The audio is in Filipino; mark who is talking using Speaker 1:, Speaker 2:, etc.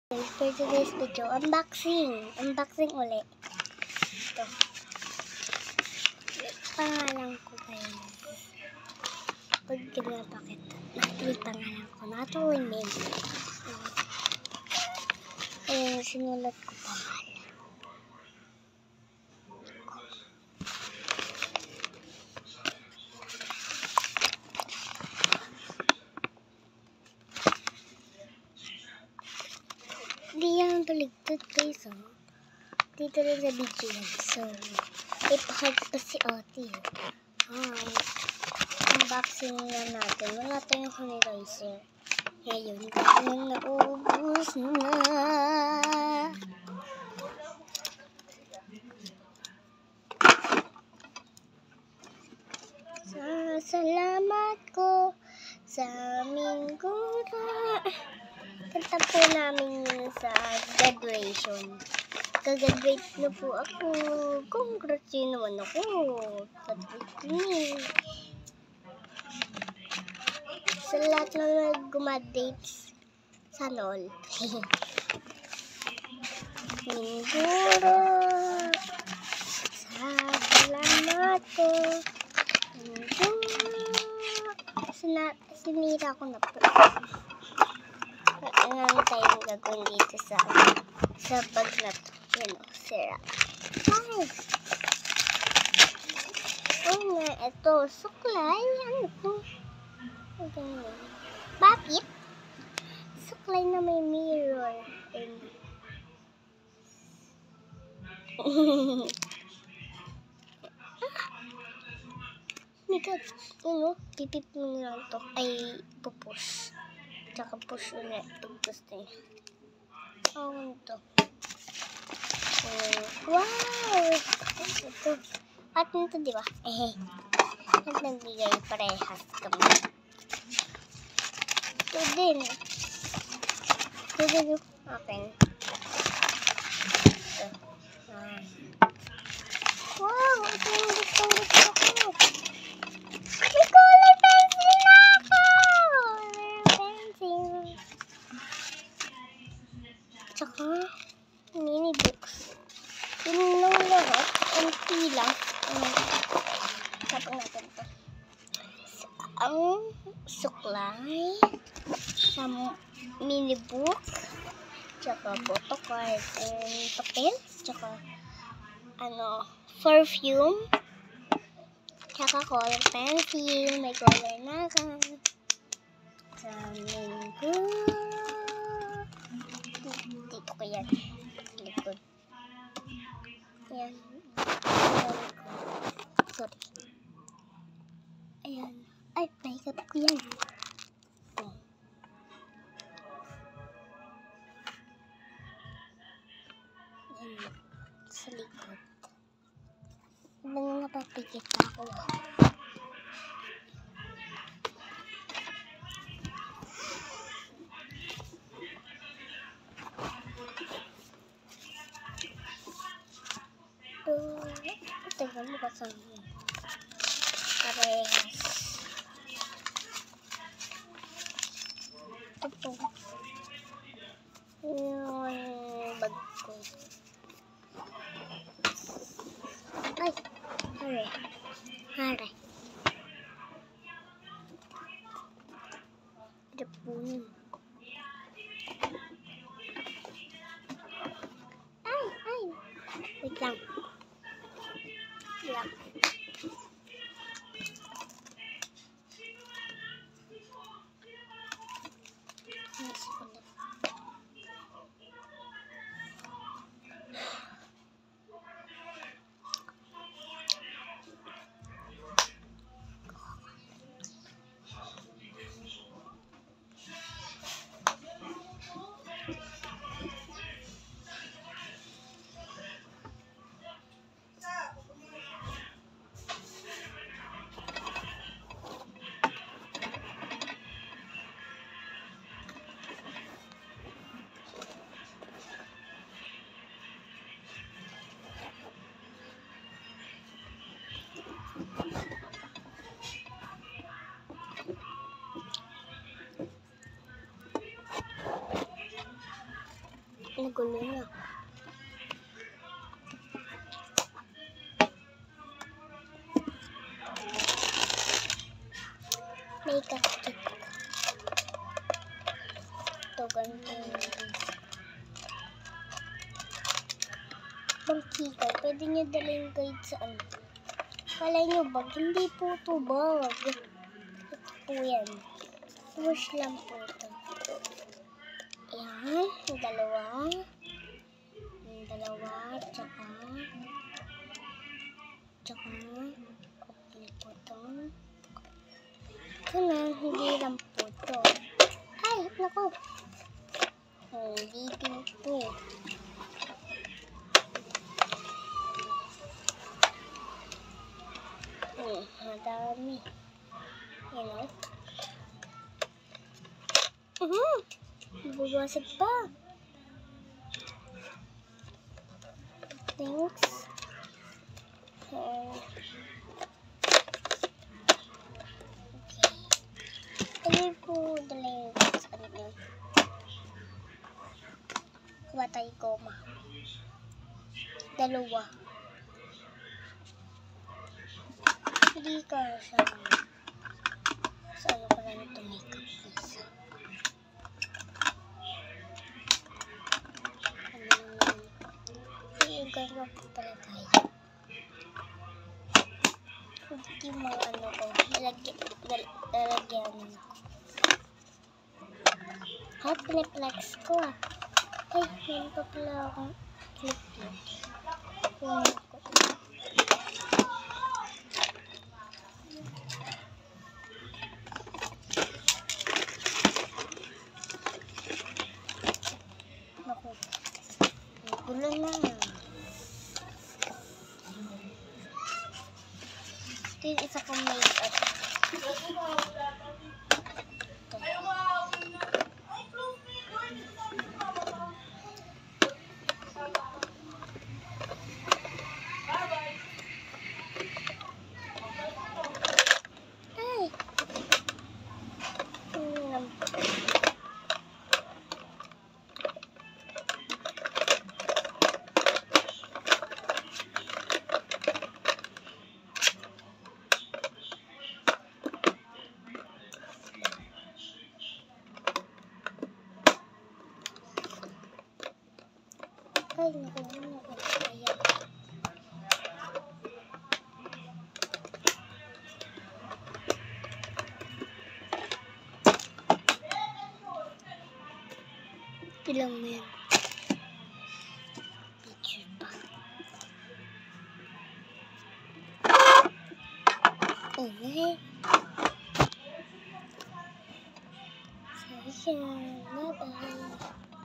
Speaker 1: For today's video, unboxing ulit. Ito. Pangalan ko guys. Pag kinapakit, nakatuloy pangalan ko. Nakatuloy mail. Ayan, sinulat ko pangalan. Hindi yan baligtad guys, oh. Dito rin sa video yan. So, ipahag pa si Ate. Hi. Unboxing na natin. Wala tayong sanitizer. Ngayon, dahil naubos na. Salamat ko sa aming gura. Kanta po namin yun sa graduation. Gagraduate na po ako. Congrats yun naman ako. Sa lahat na nag-graduates, sana all. Minggura. Salamat ko. Minggura. Sinira ko na po. Ano tayong gagawin dito sa bag na to? Yan o, sira. Ay! Oh nga, ito. Suklay. Ano to? Bakit? Suklay na may mirror. Mikat, ano? Pipip mo lang to. Ay, pupus. Tsaka push ulit pag gusto niya. Oh, ito. Wow! Ito. At nito, di ba? At nagbigay parehas kami. Ito din. Ito din. Okay. Ito. Wow! Ito yung gusto ko. May color pencil na ako! Tsaka, mini books. Yun lang lahat. Ang pila. Tapos natin ito. Ang suklay. Sa mini books. Tsaka photo card. And papel. Tsaka, perfume. Tsaka color pencil. May color na ka. Sa mini dito ko yan. Likod. Ayan. Sorry. Ayan. Ay, makeup ko yan. Ayan. Sa likod. Nang napapikit ako. Tingnan mo kasama. Parehas. Ito po. Yung bag ko. Ay! Hare. Ito po yun. Ay! Wait lang. Yeah. gulo na. Makeup kit. Ito, ganito yung bangkita. Pwede nyo dalhin kahit saan. Kala nyo bag? Hindi po ito bag. Ito po yan. Wash lang po ito. Ayan, yung dalawa. Yung dalawa, tsaka okay po ito. Ito na, hindi lang po ito. Ay, naku. Hindi din ito. Madami. Yan o. Bubasag pa. Thanks. Okay. Tingin po dala yung sa kanila. Kumatay ko ma. Dalawa. Hindi ka siya. So, ano ko lang ito makeup please. Gano'n po pala tayo. Hindi mo ano ko. Lalagyan ko. Piniplex ko ah. Ay, meron pa pala akong clip-clip. Kunin ko. Naku. Gulo na. Ito yung isa kong makeup. Ay, naku. Ayan. Ilang mo yan? Picture pa. Okay. So, yan. Bye-bye.